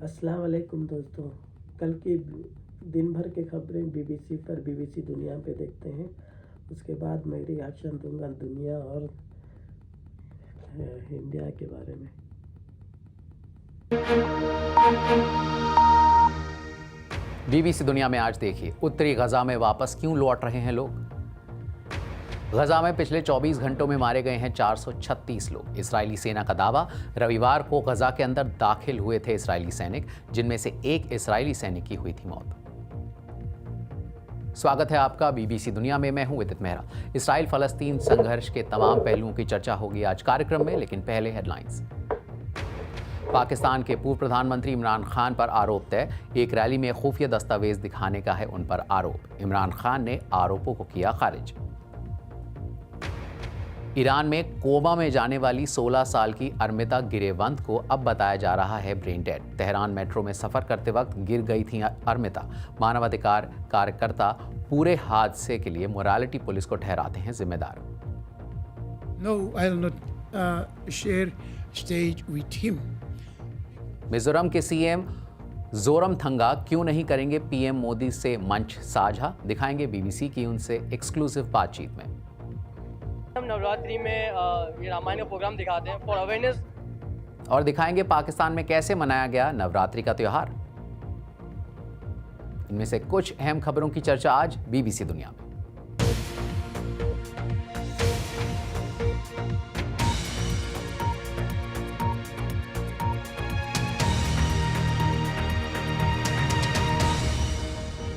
अस्सलाम वालेकुम दोस्तों। कल की दिन भर की खबरें बीबीसी पर बीबीसी दुनिया पे देखते हैं। उसके बाद मैं रिएक्शन दूंगा दुनिया और इंडिया के बारे में। बीबीसी दुनिया में आज देखिए, उत्तरी गजा में वापस क्यों लौट रहे हैं लोग। गजा में पिछले 24 घंटों में मारे गए हैं 436 लोग। इजरायली सेना का दावा, रविवार को गजा के अंदर दाखिल हुए थे इजरायली सैनिक, जिनमें से एक इजरायली सैनिक की हुई थी मौत। स्वागत है आपका बीबीसी दुनिया में। मैं हूं विदित मेहरा। इसराइल फलस्तीन संघर्ष के तमाम पहलुओं की चर्चा होगी आज कार्यक्रम में, लेकिन पहले हेडलाइंस। पाकिस्तान के पूर्व प्रधानमंत्री इमरान खान पर आरोप तय, एक रैली में खुफिया दस्तावेज दिखाने का है उन पर आरोप। इमरान खान ने आरोपों को किया खारिज। ईरान में कोमा में जाने वाली 16 साल की अरमिता गिरेवंत को अब बताया जा रहा है ब्रेन डेड। तेहरान मेट्रो में सफर करते वक्त गिर गई थी अरमिता। मानवाधिकार कार्यकर्ता पूरे हादसे के लिए मोरालिटी पुलिस को ठहराते हैं जिम्मेदार। No, I will not share stage with him. Mizoram के सीएम जोरमथंगा क्यों नहीं करेंगे पीएम मोदी से मंच साझा, दिखाएंगे बीबीसी की उनसे एक्सक्लूसिव बातचीत में। हम नवरात्रि में ये रामायण का प्रोग्राम दिखाते हैं फॉर अवेयरनेस। और दिखाएंगे पाकिस्तान में कैसे मनाया गया नवरात्रि का त्योहार। इनमें से कुछ अहम खबरों की चर्चा आज बीबीसी दुनिया में।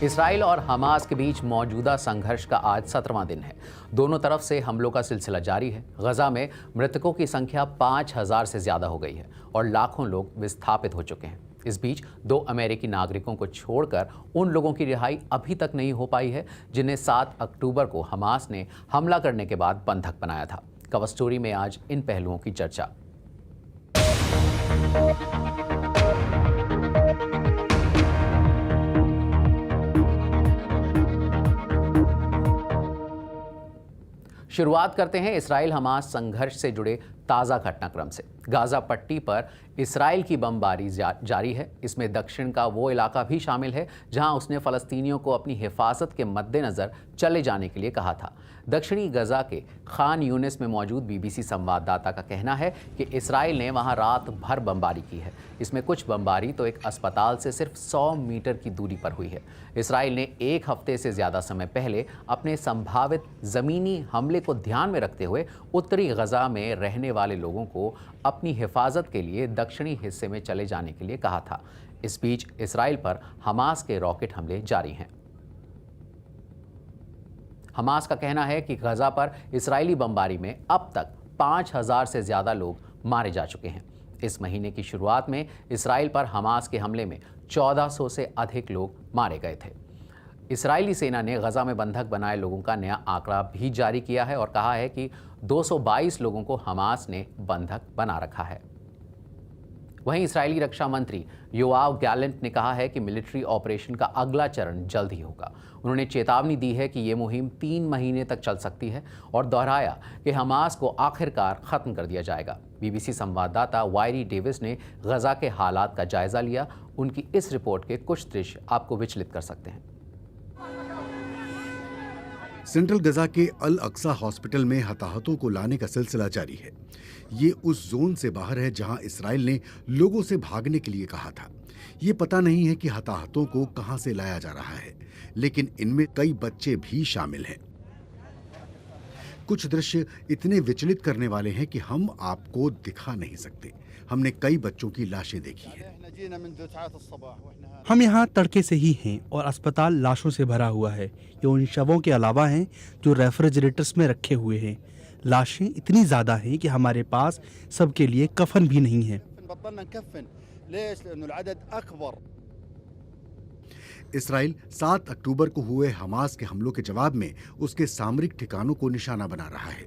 इसराइल और हमास के बीच मौजूदा संघर्ष का आज 17वां दिन है। दोनों तरफ से हमलों का सिलसिला जारी है। गजा में मृतकों की संख्या 5000 से ज्यादा हो गई है और लाखों लोग विस्थापित हो चुके हैं। इस बीच 2 अमेरिकी नागरिकों को छोड़कर उन लोगों की रिहाई अभी तक नहीं हो पाई है, जिन्हें 7 अक्टूबर को हमास ने हमला करने के बाद बंधक बनाया था। कवर स्टोरी में आज इन पहलुओं की चर्चा। शुरुआत करते हैं इसराइल हमास संघर्ष से जुड़े ताज़ा घटनाक्रम से। गाजा पट्टी पर इसराइल की बमबारी जारी है। इसमें दक्षिण का वो इलाका भी शामिल है जहां उसने फ़लस्तीनियों को अपनी हिफाजत के मद्देनज़र चले जाने के लिए कहा था। दक्षिणी गजा के खान यूनिस में मौजूद बीबीसी संवाददाता का कहना है कि इसराइल ने वहां रात भर बमबारी की है। इसमें कुछ बमबारी तो एक अस्पताल से सिर्फ 100 मीटर की दूरी पर हुई है। इसराइल ने 1 हफ्ते से ज़्यादा समय पहले अपने संभावित ज़मीनी हमले को ध्यान में रखते हुए उत्तरी गजा में रहने वाले लोगों को अपनी हिफाजत के लिए दक्षिणी हिस्से में चले जाने के लिए कहा था। इस बीच इसराइल पर हमास के रॉकेट हमले जारी हैं। हमास का कहना है कि गजा पर इजरायली बमबारी में अब तक 5000 से ज्यादा लोग मारे जा चुके हैं। इस महीने की शुरुआत में इसराइल पर हमास के हमले में 1400 से अधिक लोग मारे गए थे। इजरायली सेना ने गजा में बंधक बनाए लोगों का नया आंकड़ा भी जारी किया है और कहा है कि 222 लोगों को हमास ने बंधक बना रखा है। वहीं इजरायली रक्षा मंत्री योआव गैलेंट ने कहा है कि मिलिट्री ऑपरेशन का अगला चरण जल्द ही होगा। उन्होंने चेतावनी दी है कि ये मुहिम 3 महीने तक चल सकती है और दोहराया कि हमास को आखिरकार खत्म कर दिया जाएगा। बीबीसी संवाददाता वायरी डेविस ने गजा के हालात का जायजा लिया। उनकी इस रिपोर्ट के कुछ दृश्य आपको विचलित कर सकते हैं। सेंट्रल गजा के अल अक्सा हॉस्पिटल में हताहतों को लाने का सिलसिला जारी है। ये उस जोन से बाहर है जहां इसराइल ने लोगों से भागने के लिए कहा था। ये पता नहीं है कि हताहतों को कहां से लाया जा रहा है, लेकिन इनमें कई बच्चे भी शामिल हैं। कुछ दृश्य इतने विचलित करने वाले हैं कि हम आपको दिखा नहीं सकते। हमने कई बच्चों की लाशें देखी हैं। हम यहाँ तड़के से ही हैं और अस्पताल लाशों से भरा हुआ है। ये उन शवों के अलावा हैं जो रेफ्रिजरेटर्स में रखे हुए हैं। लाशें इतनी ज्यादा हैं कि हमारे पास सबके लिए कफन भी नहीं है। इसराइल 7 अक्टूबर को हुए हमास के हमलों के जवाब में उसके सामरिक ठिकानों को निशाना बना रहा है।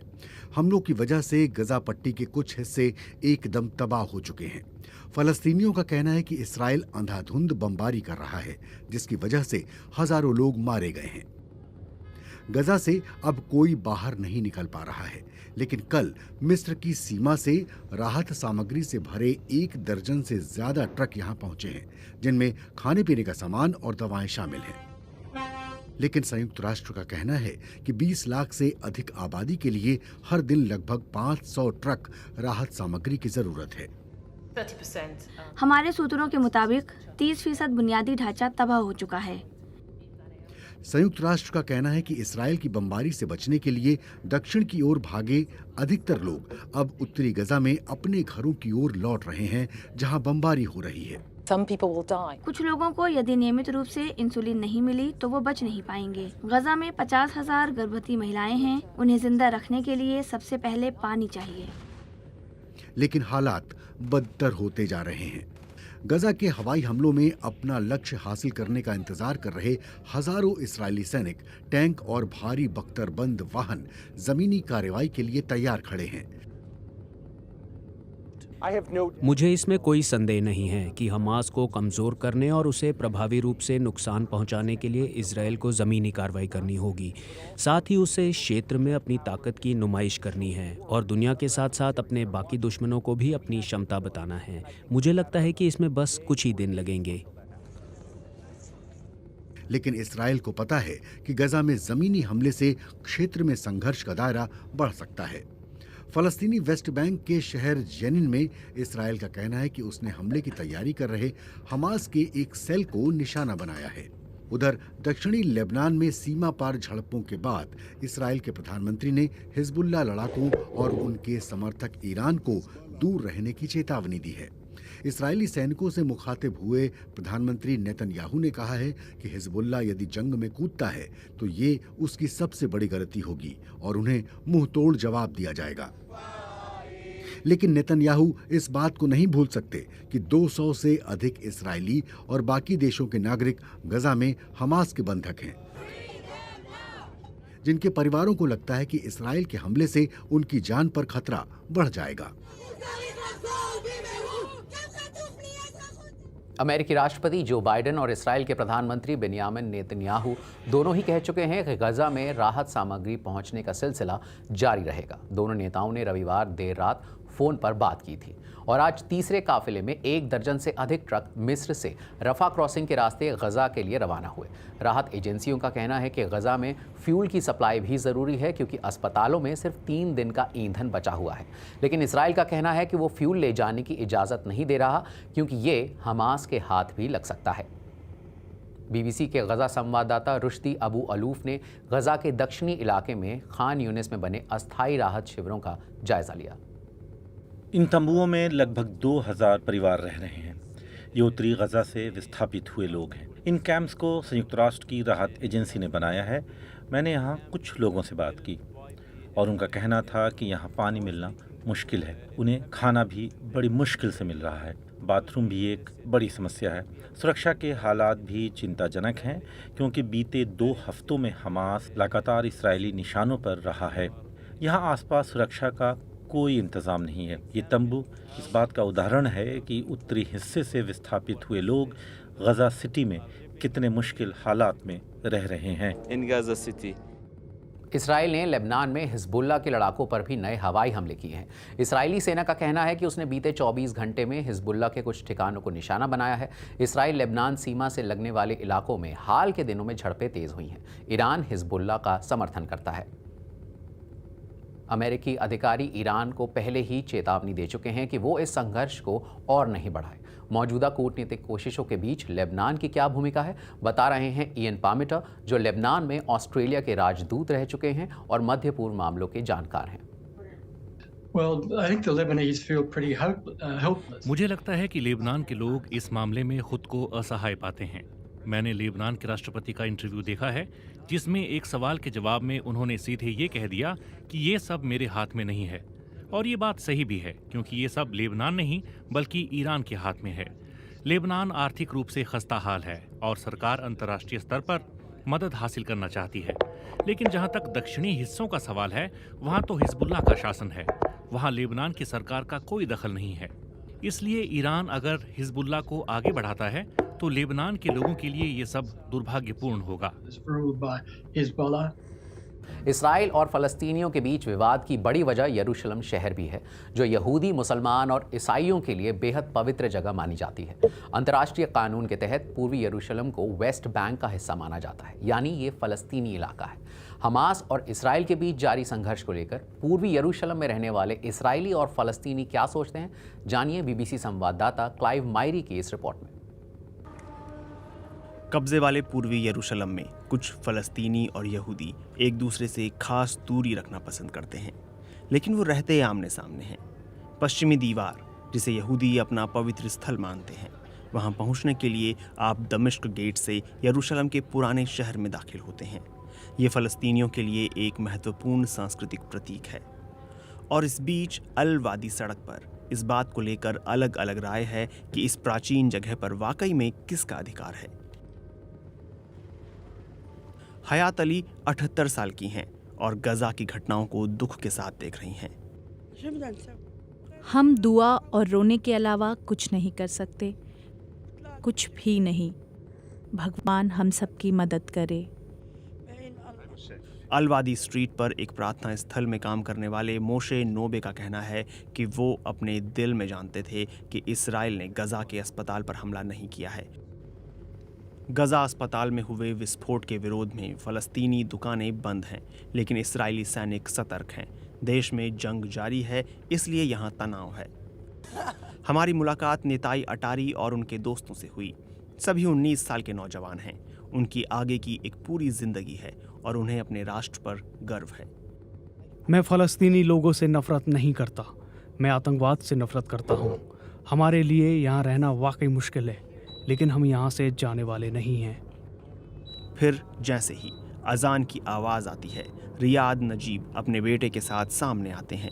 हमलों की वजह से गजा पट्टी के कुछ हिस्से एकदम तबाह हो चुके हैं। फलस्तीनियों का कहना है कि इसराइल अंधाधुंध बमबारी कर रहा है, जिसकी वजह से हजारों लोग मारे गए हैं। गजा से अब कोई बाहर नहीं निकल पा रहा है, लेकिन कल मिस्र की सीमा से राहत सामग्री से भरे 1 दर्जन से ज्यादा ट्रक यहां पहुंचे हैं, जिनमें खाने पीने का सामान और दवाएं शामिल हैं। लेकिन संयुक्त राष्ट्र का कहना है कि 20 लाख से अधिक आबादी के लिए हर दिन लगभग 500 ट्रक राहत सामग्री की जरूरत है। हमारे सूत्रों के मुताबिक 30% बुनियादी ढांचा तबाह हो चुका है। संयुक्त राष्ट्र का कहना है कि इसराइल की बमबारी से बचने के लिए दक्षिण की ओर भागे अधिकतर लोग अब उत्तरी गजा में अपने घरों की ओर लौट रहे हैं, जहां बमबारी हो रही है। कुछ लोगों को यदि नियमित रूप से इंसुलिन नहीं मिली तो वो बच नहीं पाएंगे। गजा में 50,000 गर्भवती महिलाएं हैं। उन्हें जिंदा रखने के लिए सबसे पहले पानी चाहिए। लेकिन हालात बदतर होते जा रहे हैं। गजा के हवाई हमलों में अपना लक्ष्य हासिल करने का इंतजार कर रहे हजारों इस्राएली सैनिक टैंक और भारी बख्तरबंद वाहन जमीनी कार्रवाई के लिए तैयार खड़े हैं। मुझे इसमें कोई संदेह नहीं है कि हमास को कमज़ोर करने और उसे प्रभावी रूप से नुकसान पहुंचाने के लिए इजरायल को ज़मीनी कार्रवाई करनी होगी। साथ ही उसे इस क्षेत्र में अपनी ताकत की नुमाइश करनी है और दुनिया के साथ साथ अपने बाकी दुश्मनों को भी अपनी क्षमता बताना है। मुझे लगता है कि इसमें बस कुछ ही दिन लगेंगे। लेकिन इसराइल को पता है कि गजा में जमीनी हमले से क्षेत्र में संघर्ष का दायरा बढ़ सकता है। फलस्तीनी वेस्ट बैंक के शहर जेनिन में इसराइल का कहना है कि उसने हमले की तैयारी कर रहे हमास के एक सेल को निशाना बनाया है। उधर दक्षिणी लेबनान में सीमा पार झड़पों के बाद इसराइल के प्रधानमंत्री ने हिजबुल्लाह लड़ाकों और उनके समर्थक ईरान को दूर रहने की चेतावनी दी है। इस्राएली सैनिकों से मुखातिब हुए प्रधानमंत्री नेतन्याहू ने कहा है कि हिजबुल्लाह यदि जंग में कूदता है तो ये उसकी सबसे बड़ी गलती होगी और उन्हें मुंहतोड़ जवाब दिया जाएगा। लेकिन नेतन्याहू इस बात को नहीं भूल सकते कि 200 से अधिक इस्राएली और बाकी देशों के नागरिक गजा में हमास के बंधक हैं, जिनके परिवारों को लगता है कि इस्राएल के हमले से उनकी जान पर खतरा बढ़ जाएगा। अमेरिकी राष्ट्रपति जो बाइडेन और इसराइल के प्रधानमंत्री बेंयामिन नेतन्याहू दोनों ही कह चुके हैं कि गजा में राहत सामग्री पहुंचने का सिलसिला जारी रहेगा। दोनों नेताओं ने रविवार देर रात फोन पर बात की थी और आज तीसरे काफिले में 1 दर्जन से अधिक ट्रक मिस्र से रफा क्रॉसिंग के रास्ते गजा के लिए रवाना हुए। राहत एजेंसियों का कहना है कि गजा में फ्यूल की सप्लाई भी ज़रूरी है क्योंकि अस्पतालों में सिर्फ 3 दिन का ईंधन बचा हुआ है। लेकिन इसराइल का कहना है कि वो फ्यूल ले जाने की इजाज़त नहीं दे रहा क्योंकि ये हमास के हाथ भी लग सकता है। बीबीसी के गजा संवाददाता रुश्दी अबू अलूफ ने गजा के दक्षिणी इलाके में खान यूनिस में बने अस्थायी राहत शिविरों का जायजा लिया। इन तंबुओं में लगभग 2000 परिवार रह रहे हैं। ये उत्तरी गजा से विस्थापित हुए लोग हैं। इन कैंप्स को संयुक्त राष्ट्र की राहत एजेंसी ने बनाया है। मैंने यहाँ कुछ लोगों से बात की और उनका कहना था कि यहाँ पानी मिलना मुश्किल है। उन्हें खाना भी बड़ी मुश्किल से मिल रहा है। बाथरूम भी एक बड़ी समस्या है। सुरक्षा के हालात भी चिंताजनक हैं क्योंकि बीते 2 हफ्तों में हमास लगातार इस्राएली निशानों पर रहा है। यहाँ आसपास सुरक्षा का कोई इंतज़ाम नहीं है। ये तंबू इस बात का उदाहरण है कि उत्तरी हिस्से से विस्थापित हुए लोग गजा सिटी में कितने मुश्किल हालात में रह रहे हैं। इन गाजा सिटी इसराइल ने लेबनान में हिजबुल्लाह के लड़ाकों पर भी नए हवाई हमले किए हैं। इस्राएली सेना का कहना है कि उसने बीते 24 घंटे में हिजबुल्लाह के कुछ ठिकानों को निशाना बनाया है। इसराइल लेबनान सीमा से लगने वाले इलाकों में हाल के दिनों में झड़पें तेज हुई हैं। ईरान हिजबुल्लाह का समर्थन करता है। अमेरिकी अधिकारी ईरान को पहले ही चेतावनी दे चुके हैं कि वो इस संघर्ष को और नहीं बढ़ाए। मौजूदा कूटनीतिक कोशिशों के बीच लेबनान की क्या भूमिका है, बता रहे हैं इयन पामिटर, जो लेबनान में ऑस्ट्रेलिया के राजदूत रह चुके हैं और मध्य पूर्व मामलों के जानकार हैं। मुझे लगता है कि लेबनान के लोग इस मामले में खुद को असहाय पाते हैं। मैंने लेबनान के राष्ट्रपति का इंटरव्यू देखा है जिसमें एक सवाल के जवाब में उन्होंने सीधे ये कह दिया कि ये सब मेरे हाथ में नहीं है। और ये बात सही भी है क्योंकि ये सब लेबनान नहीं बल्कि ईरान के हाथ में है। लेबनान आर्थिक रूप से खस्ता हाल है और सरकार अंतर्राष्ट्रीय स्तर पर मदद हासिल करना चाहती है। लेकिन जहाँ तक दक्षिणी हिस्सों का सवाल है वहाँ तो हिजबुल्लाह का शासन है। वहाँ लेबनान की सरकार का कोई दखल नहीं है। इसलिए ईरान अगर हिजबुल्लाह को आगे बढ़ाता है तो लेबनान के लोगों के लिए ये सब दुर्भाग्यपूर्ण होगा। इसराइल और फ़लस्तीनियों के बीच विवाद की बड़ी वजह यरूशलेम शहर भी है, जो यहूदी, मुसलमान और ईसाइयों के लिए बेहद पवित्र जगह मानी जाती है। अंतर्राष्ट्रीय कानून के तहत पूर्वी यरूशलेम को वेस्ट बैंक का हिस्सा माना जाता है, यानी ये फ़लस्तीनी इलाका है। हमास और इसराइल के बीच जारी संघर्ष को लेकर पूर्वी यरूशलेम में रहने वाले इसराइली और फ़लस्तीनी क्या सोचते हैं, जानिए बीबीसी संवाददाता क्लाइव मायरी की इस रिपोर्ट में। कब्जे वाले पूर्वी यरूशलेम में कुछ फ़लस्तीनी और यहूदी एक दूसरे से खास दूरी रखना पसंद करते हैं, लेकिन वो रहते आमने सामने हैं। पश्चिमी दीवार, जिसे यहूदी अपना पवित्र स्थल मानते हैं, वहाँ पहुँचने के लिए आप दमिश्क गेट से यरूशलेम के पुराने शहर में दाखिल होते हैं। ये फ़लस्तीनियों के लिए एक महत्वपूर्ण सांस्कृतिक प्रतीक है। और इस बीच अल वादी सड़क पर इस बात को लेकर अलग अलग राय है कि इस प्राचीन जगह पर वाकई में किसका अधिकार है। हयात अली 78 साल की हैं और गजा की घटनाओं को दुख के साथ देख रही हैं। हम दुआ और रोने के अलावा कुछ नहीं कर सकते, कुछ भी नहीं। भगवान हम सबकी मदद करे। अलवादी स्ट्रीट पर एक प्रार्थना स्थल में काम करने वाले मोशे नोबे का कहना है कि वो अपने दिल में जानते थे कि इसराइल ने गजा के अस्पताल पर हमला नहीं किया है। गजा अस्पताल में हुए विस्फोट के विरोध में फ़लस्तीनी दुकानें बंद हैं, लेकिन इस्राएली सैनिक सतर्क हैं। देश में जंग जारी है, इसलिए यहाँ तनाव है। हमारी मुलाकात नेताई अटारी और उनके दोस्तों से हुई। सभी 19 साल के नौजवान हैं। उनकी आगे की एक पूरी जिंदगी है और उन्हें अपने राष्ट्र पर गर्व है। मैं फ़लस्तीनी लोगों से नफरत नहीं करता, मैं आतंकवाद से नफरत करता हूँ। हमारे लिए यहाँ रहना वाकई मुश्किल है, लेकिन हम यहाँ से जाने वाले नहीं हैं। फिर जैसे ही अजान की आवाज़ आती है, रियाद नजीब अपने बेटे के साथ सामने आते हैं।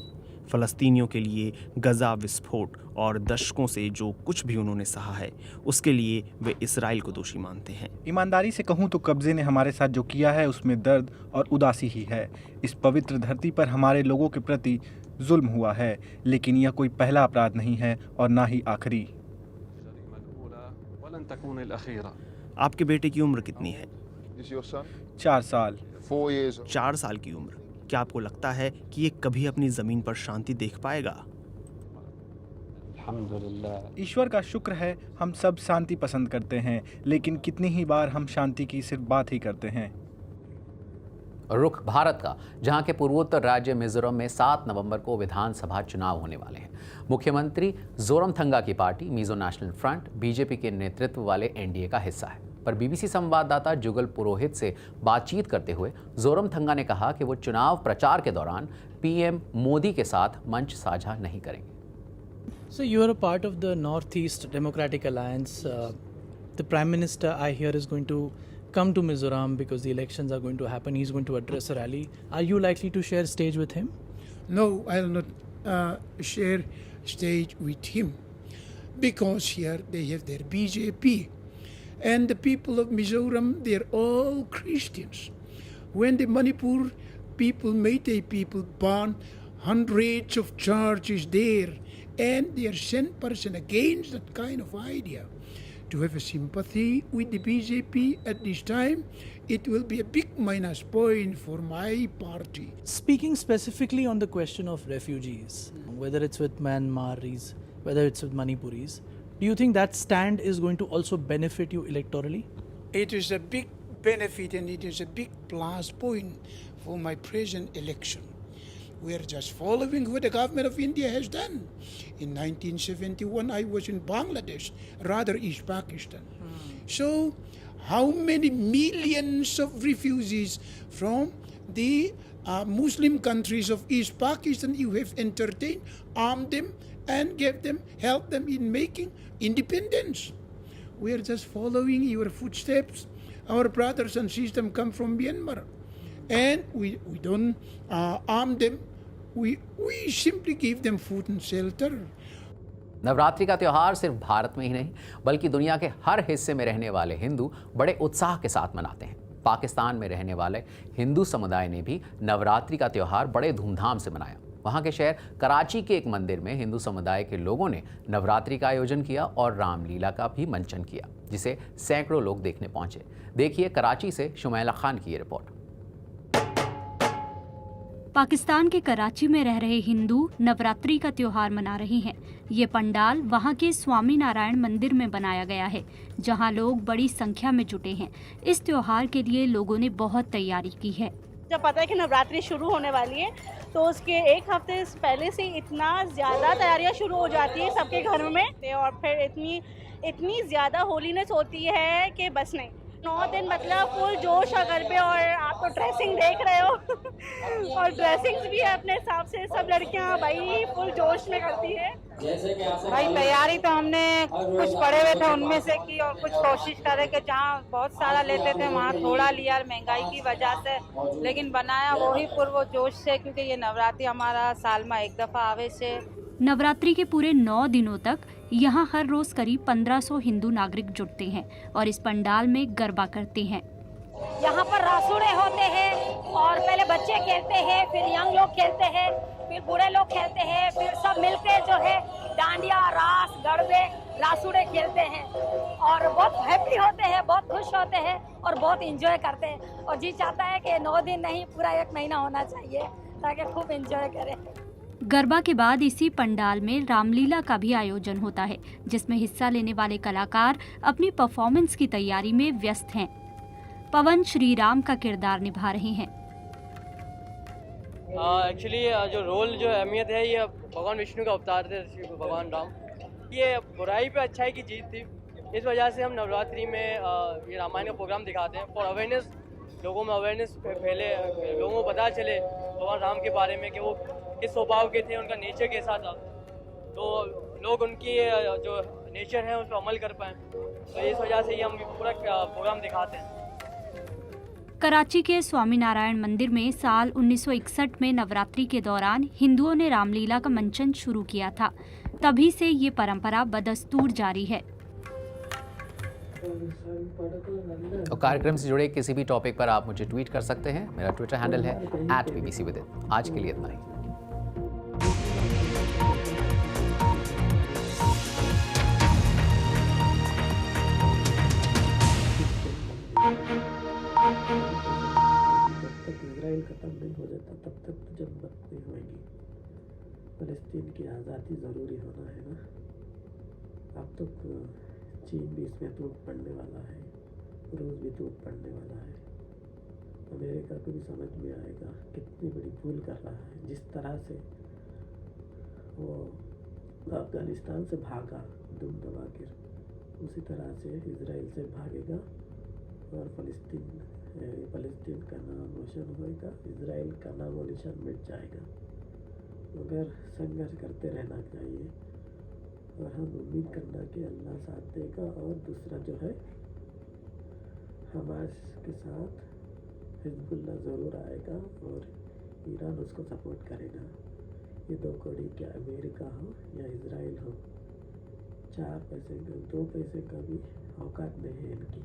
फ़लस्तीनियों के लिए गजा विस्फोट और दशकों से जो कुछ भी उन्होंने सहा है, उसके लिए वे इसराइल को दोषी मानते हैं। ईमानदारी से कहूँ तो कब्जे ने हमारे साथ जो किया है उसमें दर्द और उदासी ही है। इस पवित्र धरती पर हमारे लोगों के प्रति जुल्म हुआ है, लेकिन यह कोई पहला अपराध नहीं है और ना ही आखिरी। आपके बेटे की उम्र कितनी है? 4 साल। 4 साल की उम्र। क्या आपको लगता है कि ये कभी अपनी ज़मीन पर शांति देख पाएगा? ईश्वर का शुक्र है, हम सब शांति पसंद करते हैं, लेकिन कितनी ही बार हम शांति की सिर्फ बात ही करते हैं। रुख भारत का, जहां के पूर्वोत्तर राज्य मिजोरम में 7 नवंबर को विधानसभा चुनाव होने वाले हैं। मुख्यमंत्री जोरमथंगा की party Mizo national front BJP के नेतृत्व वाले एनडीए का हिस्सा है। पर बीबीसी संवाददाता जुगल पुरोहित से बातचीत करते हुए जोरमथंगा ने कहा कि वो चुनाव प्रचार के दौरान पीएम मोदी के साथ मंच साझा नहीं करेंगे। So you are a part of the Northeast Democratic Alliance. The Prime Minister, I hear, is going to come to Mizoram because the elections are going to happen. He's going to address a rally. Are you likely to share stage with him? No, I'll not share stage with him because here they have their BJP. And the people of Mizoram, they're all Christians. When the Manipur people, Meitei people, burn hundreds of churches there, and they are 100% against that kind of idea. To have a sympathy with the BJP at this time, it will be a big minus point for my party. Speaking specifically on the question of refugees, whether it's with Myanmaris, whether it's with Manipuris, do you think that stand is going to also benefit you electorally? It is a big benefit and it is a big plus point for my present election. We are just following what the government of India has done. In 1971, I was in Bangladesh, rather East Pakistan. So, how many millions of refugees from the Muslim countries of East Pakistan you have entertained, armed them, and gave them, helped them in making independence? We are just following your footsteps. Our brothers and sisters come from Myanmar. And we don't arm them, we simply give them food and shelter. Navratri का त्यौहार सिर्फ भारत में ही नहीं बल्कि दुनिया के हर हिस्से में रहने वाले हिंदू बड़े उत्साह के साथ मनाते हैं। पाकिस्तान में रहने वाले हिंदू समुदाय ने भी नवरात्रि का त्यौहार बड़े धूमधाम से मनाया। वहाँ के शहर कराची के एक मंदिर में हिंदू समुदाय के लोगों ने नवरात्रि का आयोजन किया और रामलीला का भी मंचन किया, जिसे सैकड़ों लोग देखने पहुंचे। देखिए कराची से शुमैला खान की ये रिपोर्ट। पाकिस्तान के कराची में रह रहे हिंदू नवरात्रि का त्योहार मना रहे हैं। ये पंडाल वहां के स्वामी नारायण मंदिर में बनाया गया है, जहां लोग बड़ी संख्या में जुटे हैं। इस त्योहार के लिए लोगों ने बहुत तैयारी की है। जब पता है कि नवरात्रि शुरू होने वाली है तो उसके एक हफ्ते पहले से इतना ज़्यादा तैयारियां शुरू हो जाती है सबके घरों में, और फिर इतनी ज़्यादा होलीनेस होती है कि बस नहीं। 9 दिन मतलब फुल जोश और गरबे, और आप तो ड्रेसिंग देख रहे हो और ड्रेसिंग्स भी है अपने हिसाब से। सब लड़कियां भाई फुल जोश में करती है। भाई तैयारी तो हमने कुछ पढ़े हुए थे उनमें से की, और कुछ कोशिश करे कि जहाँ बहुत सारा लेते थे वहाँ थोड़ा लिया महंगाई की वजह से, लेकिन बनाया वही पूर्व जोश से, क्योंकि ये नवरात्रि हमारा साल में एक दफ़ा आवे से। नवरात्रि के पूरे 9 दिनों तक यहाँ हर रोज करीब 1500 हिंदू नागरिक जुटते हैं और इस पंडाल में गरबा करते हैं। यहाँ पर रासुड़े होते हैं और पहले बच्चे खेलते हैं, फिर यंग लोग खेलते हैं, फिर बूढ़े लोग खेलते हैं, फिर सब मिलके जो है डांडिया, रास, गरबे, रासुड़े खेलते हैं और बहुत हैप्पी होते हैं, बहुत खुश होते हैं और बहुत एंजॉय करते हैं। और जी चाहता है कि 9 दिन नहीं पूरा 1 महीना होना चाहिए ताकि खूब एंजॉय करें। गरबा के बाद इसी पंडाल में रामलीला का भी आयोजन होता है, जिसमें हिस्सा लेने वाले कलाकार अपनी परफॉर्मेंस की तैयारी में व्यस्त हैं। पवन श्री राम का किरदार निभा रहे हैं। एक्चुअली जो रोल जो अहमियत है, ये भगवान विष्णु का अवतार थे, भगवान राम। ये बुराई पे अच्छाई की जीत थी। इस वजह से हम नवरात्रि में ये रामायण का प्रोग्राम दिखाते हैं फॉर अवेयरनेस। लोगों में अवेयरनेस फैले, लोगों को पता चले भगवान राम के बारे में कि वो किस स्वभाव के थे, उनका नेचर कैसा था, तो लोग उनकी जो नेचर है उस पर अमल कर पाएँ। तो इस वजह से ये हम पूरा प्रोग्राम दिखाते हैं। कराची के स्वामी नारायण मंदिर में साल 1961 में नवरात्रि के दौरान हिंदुओं ने रामलीला का मंचन शुरू किया था। तभी से ये परंपरा बदस्तूर जारी है। तो कार्यक्रम से जुड़े किसी भी टॉपिक पर आप मुझे ट्वीट कर सकते हैं। मेरा ट्विटर हैंडल है @bbcwithin। आज के लिए इतना ही। जब तक इजराइल ख़त्म नहीं हो जाता तब तक तो जन्नत नहीं होगी। फ़लस्तीन की आज़ादी ज़रूरी होना है ना। अब तो चीन भी इसमें टूट पड़ने वाला है, रूस भी टूट पड़ने वाला है। अमेरिका को भी समझ में आएगा कितनी बड़ी भूल कर रहा है। जिस तरह से वो अफ़गानिस्तान से भागा दुम दबा कर, उसी तरह से इजराइल से भागेगा और फ़लस्तीन का नाम रोशन होएगा, इजराइल का नाम और निशान मिट जाएगा। मगर संघर्ष करते रहना चाहिए और हम उम्मीद करना कि अल्लाह साथ देगा। और दूसरा जो है, हमास के साथ हिजबुल्लाह ज़रूर आएगा और ईरान उसको सपोर्ट करेगा। ये 2 कौड़ी क्या अमेरिका हो या इजराइल हो, 4 पैसे का 2 पैसे का भी औकात नहीं है इनकी।